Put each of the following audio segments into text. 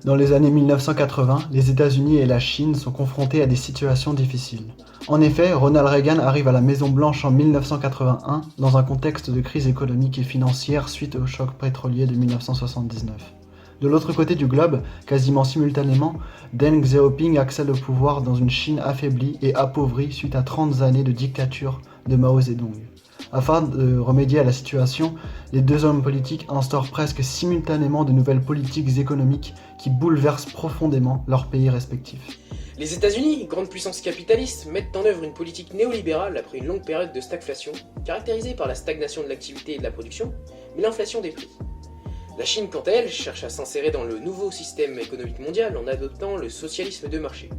Dans les années 1980, les États-Unis et la Chine sont confrontés à des situations difficiles. En effet, Ronald Reagan arrive à la Maison-Blanche en 1981 dans un contexte de crise économique et financière suite au choc pétrolier de 1979. De l'autre côté du globe, quasiment simultanément, Deng Xiaoping accède au pouvoir dans une Chine affaiblie et appauvrie suite à 30 années de dictature de Mao Zedong. Afin de remédier à la situation, les deux hommes politiques instaurent presque simultanément de nouvelles politiques économiques qui bouleversent profondément leurs pays respectifs. Les États-Unis, grande puissance capitaliste, mettent en œuvre une politique néolibérale après une longue période de stagflation, caractérisée par la stagnation de l'activité et de la production, mais l'inflation des prix. La Chine, quant à elle, cherche à s'insérer dans le nouveau système économique mondial en adoptant le socialisme de marché.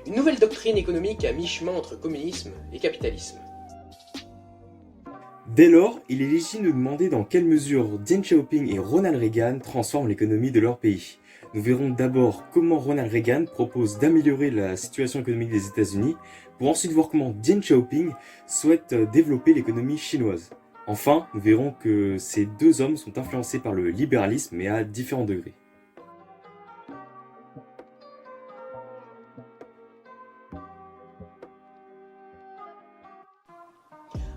Une nouvelle doctrine économique à mi-chemin entre communisme et capitalisme. Dès lors, il est légitime de demander dans quelle mesure Deng Xiaoping et Ronald Reagan transforment l'économie de leur pays. Nous verrons d'abord comment Ronald Reagan propose d'améliorer la situation économique des États-Unis, pour ensuite voir comment Deng Xiaoping souhaite développer l'économie chinoise. Enfin, nous verrons que ces deux hommes sont influencés par le libéralisme, mais à différents degrés.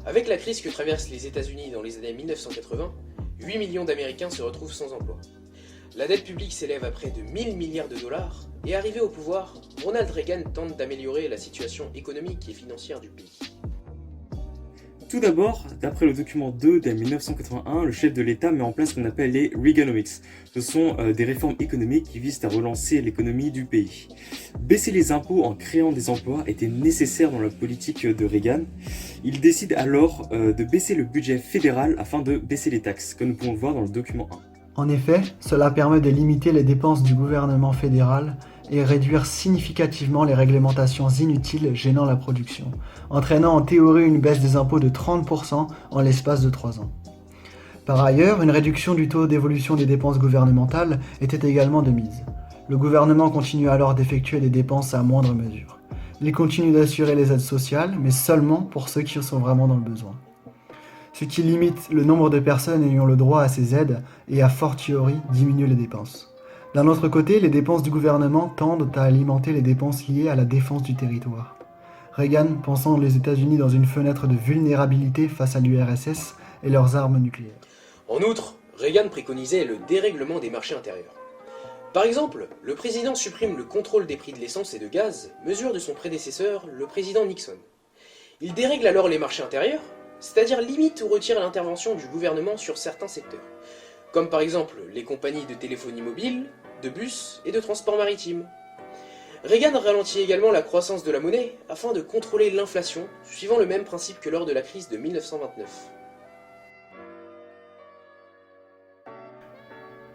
Avec la crise que traversent les États-Unis dans les années 1980, 8 millions d'Américains se retrouvent sans emploi. La dette publique s'élève à près de 1000 milliards de dollars, et arrivé au pouvoir, Ronald Reagan tente d'améliorer la situation économique et financière du pays. Tout d'abord, d'après le document 2 de 1981, le chef de l'État met en place ce qu'on appelle les Reaganomics. Ce sont des réformes économiques qui visent à relancer l'économie du pays. Baisser les impôts en créant des emplois était nécessaire dans la politique de Reagan. Il décide alors de baisser le budget fédéral afin de baisser les taxes, comme nous pouvons le voir dans le document 1. En effet, cela permet de limiter les dépenses du gouvernement fédéral et réduire significativement les réglementations inutiles gênant la production, entraînant en théorie une baisse des impôts de 30% en l'espace de 3 ans. Par ailleurs, une réduction du taux d'évolution des dépenses gouvernementales était également de mise. Le gouvernement continue alors d'effectuer des dépenses à moindre mesure. Il continue d'assurer les aides sociales, mais seulement pour ceux qui sont vraiment dans le besoin. Ce qui limite le nombre de personnes ayant le droit à ces aides et a fortiori diminue les dépenses. D'un autre côté, les dépenses du gouvernement tendent à alimenter les dépenses liées à la défense du territoire. Reagan pensant les États-Unis dans une fenêtre de vulnérabilité face à l'URSS et leurs armes nucléaires. En outre, Reagan préconisait le dérèglement des marchés intérieurs. Par exemple, le président supprime le contrôle des prix de l'essence et de gaz, mesure de son prédécesseur, le président Nixon. Il dérègle alors les marchés intérieurs, c'est-à-dire limite ou retire l'intervention du gouvernement sur certains secteurs, comme par exemple les compagnies de téléphonie mobile, de bus et de transport maritime. Reagan ralentit également la croissance de la monnaie afin de contrôler l'inflation, suivant le même principe que lors de la crise de 1929.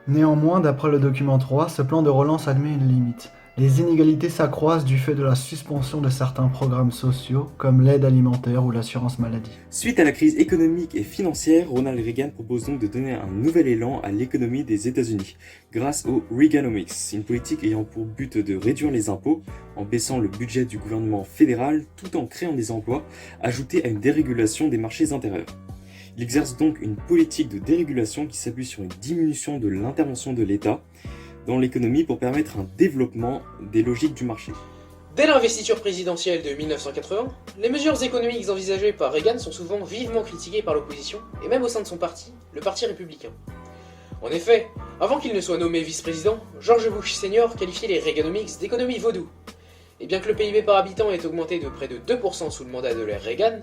Néanmoins, d'après le document 3, ce plan de relance admet une limite. Les inégalités s'accroissent du fait de la suspension de certains programmes sociaux, comme l'aide alimentaire ou l'assurance maladie. Suite à la crise économique et financière, Ronald Reagan propose donc de donner un nouvel élan à l'économie des États-Unis, grâce au Reaganomics, une politique ayant pour but de réduire les impôts, en baissant le budget du gouvernement fédéral, tout en créant des emplois, ajoutés à une dérégulation des marchés intérieurs. Il exerce donc une politique de dérégulation qui s'appuie sur une diminution de l'intervention de l'État dans l'économie pour permettre un développement des logiques du marché. Dès l'investiture présidentielle de 1980, les mesures économiques envisagées par Reagan sont souvent vivement critiquées par l'opposition, et même au sein de son parti, le Parti républicain. En effet, avant qu'il ne soit nommé vice-président, George Bush Sr. qualifiait les Reaganomics d'économie vaudou. Et bien que le PIB par habitant ait augmenté de près de 2% sous le mandat de l'ère Reagan,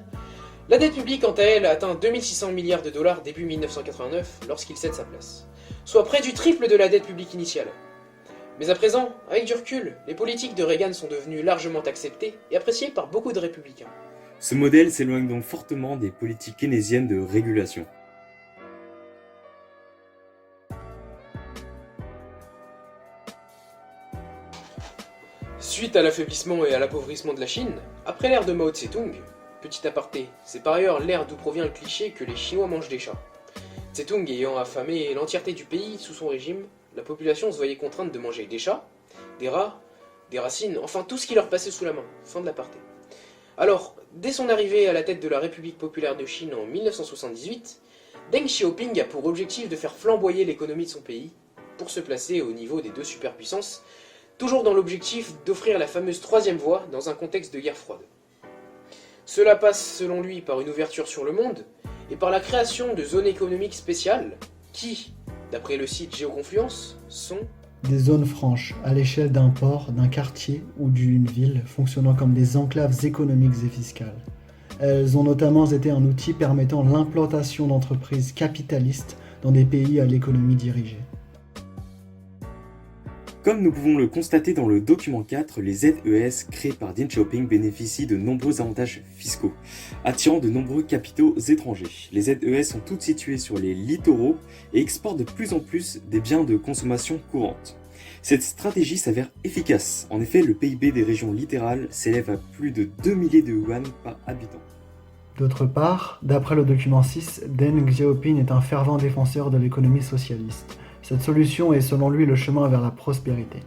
la dette publique, quant à elle, a atteint 2600 milliards de dollars début 1989 lorsqu'il cède sa place, soit près du triple de la dette publique initiale. Mais à présent, avec du recul, les politiques de Reagan sont devenues largement acceptées et appréciées par beaucoup de républicains. Ce modèle s'éloigne donc fortement des politiques keynésiennes de régulation. Suite à l'affaiblissement et à l'appauvrissement de la Chine, après l'ère de Mao Tse-tung, petit aparté, c'est par ailleurs l'ère d'où provient le cliché que les Chinois mangent des chats. Tse-tung ayant affamé l'entièreté du pays sous son régime, la population se voyait contrainte de manger des chats, des rats, des racines, enfin tout ce qui leur passait sous la main. Fin de l'aparté. Alors, dès son arrivée à la tête de la République populaire de Chine en 1978, Deng Xiaoping a pour objectif de faire flamboyer l'économie de son pays, pour se placer au niveau des deux superpuissances, toujours dans l'objectif d'offrir la fameuse troisième voie dans un contexte de guerre froide. Cela passe selon lui par une ouverture sur le monde et par la création de zones économiques spéciales qui, d'après le site Géoconfluence, sont des zones franches, à l'échelle d'un port, d'un quartier ou d'une ville, fonctionnant comme des enclaves économiques et fiscales. Elles ont notamment été un outil permettant l'implantation d'entreprises capitalistes dans des pays à l'économie dirigée. Comme nous pouvons le constater dans le document 4, les ZES créés par Deng Xiaoping bénéficient de nombreux avantages fiscaux, attirant de nombreux capitaux étrangers. Les ZES sont toutes situées sur les littoraux et exportent de plus en plus des biens de consommation courante. Cette stratégie s'avère efficace. En effet, le PIB des régions littorales s'élève à plus de 2 milliers de yuan par habitant. D'autre part, d'après le document 6, Deng Xiaoping est un fervent défenseur de l'économie socialiste. Cette solution est selon lui le chemin vers la prospérité.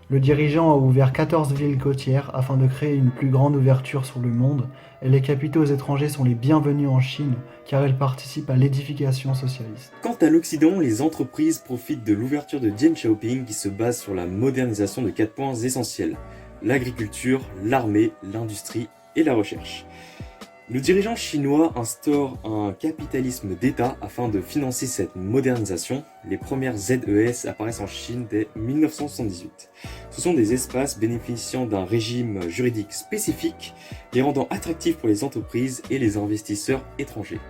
Le dirigeant a ouvert 14 villes côtières afin de créer une plus grande ouverture sur le monde, et les capitaux étrangers sont les bienvenus en Chine car ils participent à l'édification socialiste. Quant à l'Occident, les entreprises profitent de l'ouverture de Deng Xiaoping qui se base sur la modernisation de 4 points essentiels: l'agriculture, l'armée, l'industrie et la recherche. Le dirigeant chinois instaure un capitalisme d'État afin de financer cette modernisation. Les premières ZES apparaissent en Chine dès 1978. Ce sont des espaces bénéficiant d'un régime juridique spécifique, les rendant attractifs pour les entreprises et les investisseurs étrangers.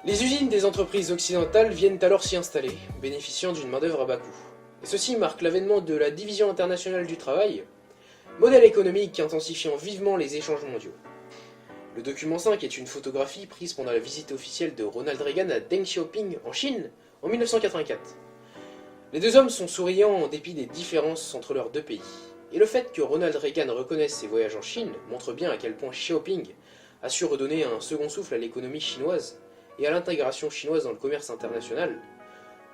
Les usines des entreprises occidentales viennent alors s'y installer, bénéficiant d'une main-d'œuvre à bas coût. Et ceci marque l'avènement de la Division internationale du travail, modèle économique intensifiant vivement les échanges mondiaux. Le document 5 est une photographie prise pendant la visite officielle de Ronald Reagan à Deng Xiaoping en Chine en 1984. Les deux hommes sont souriants en dépit des différences entre leurs deux pays. Et le fait que Ronald Reagan reconnaisse ses voyages en Chine montre bien à quel point Xiaoping a su redonner un second souffle à l'économie chinoise et à l'intégration chinoise dans le commerce international,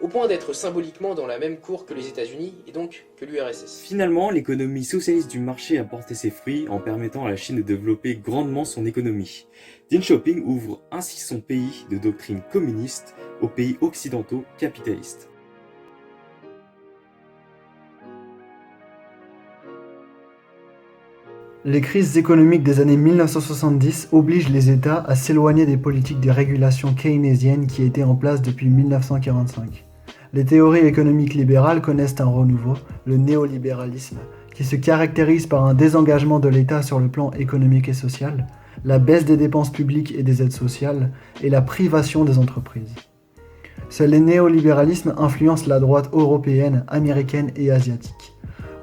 au point d'être symboliquement dans la même cour que les États-Unis et donc que l'URSS. Finalement, l'économie socialiste du marché a porté ses fruits en permettant à la Chine de développer grandement son économie. Deng Xiaoping ouvre ainsi son pays de doctrine communiste aux pays occidentaux capitalistes. Les crises économiques des années 1970 obligent les États à s'éloigner des politiques de régulation keynésiennes qui étaient en place depuis 1945. Les théories économiques libérales connaissent un renouveau, le néolibéralisme, qui se caractérise par un désengagement de l'État sur le plan économique et social, la baisse des dépenses publiques et des aides sociales, et la privation des entreprises. Ce néolibéralisme influence la droite européenne, américaine et asiatique.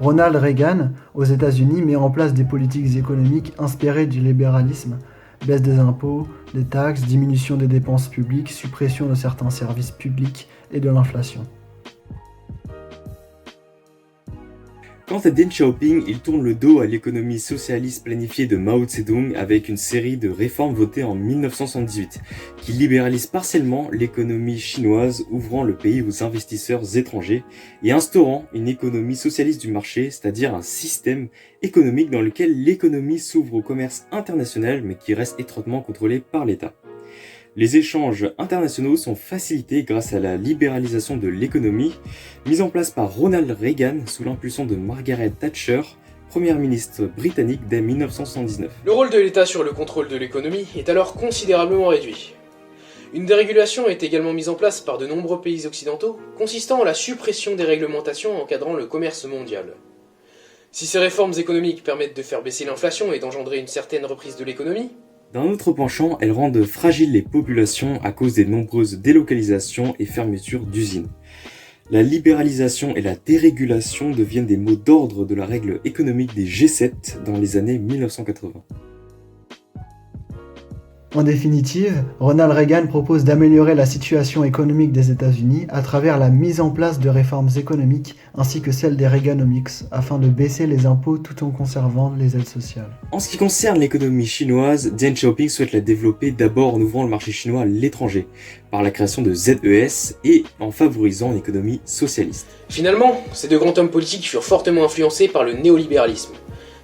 Ronald Reagan, aux États-Unis, met en place des politiques économiques inspirées du libéralisme, baisse des impôts, des taxes, diminution des dépenses publiques, suppression de certains services publics et de l'inflation. Quant à Deng Xiaoping, il tourne le dos à l'économie socialiste planifiée de Mao Zedong avec une série de réformes votées en 1978, qui libéralisent partiellement l'économie chinoise, ouvrant le pays aux investisseurs étrangers et instaurant une économie socialiste du marché, c'est-à-dire un système économique dans lequel l'économie s'ouvre au commerce international mais qui reste étroitement contrôlé par l'État. Les échanges internationaux sont facilités grâce à la libéralisation de l'économie, mise en place par Ronald Reagan sous l'impulsion de Margaret Thatcher, première ministre britannique dès 1979. Le rôle de l'État sur le contrôle de l'économie est alors considérablement réduit. Une dérégulation est également mise en place par de nombreux pays occidentaux, consistant en la suppression des réglementations encadrant le commerce mondial. Si ces réformes économiques permettent de faire baisser l'inflation et d'engendrer une certaine reprise de l'économie, d'un autre penchant, elles rendent fragiles les populations à cause des nombreuses délocalisations et fermetures d'usines. La libéralisation et la dérégulation deviennent des mots d'ordre de la règle économique des G7 dans les années 1980. En définitive, Ronald Reagan propose d'améliorer la situation économique des États-Unis à travers la mise en place de réformes économiques ainsi que celle des Reaganomics afin de baisser les impôts tout en conservant les aides sociales. En ce qui concerne l'économie chinoise, Deng Xiaoping souhaite la développer d'abord en ouvrant le marché chinois à l'étranger, par la création de ZES et en favorisant l'économie socialiste. Finalement, ces deux grands hommes politiques furent fortement influencés par le néolibéralisme,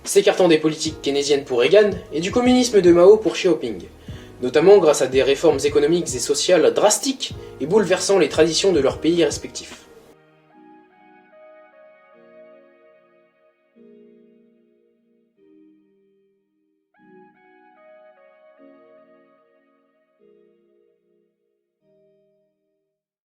s'écartant des politiques keynésiennes pour Reagan et du communisme de Mao pour Xiaoping. notamment grâce à des réformes économiques et sociales drastiques et bouleversant les traditions de leurs pays respectifs.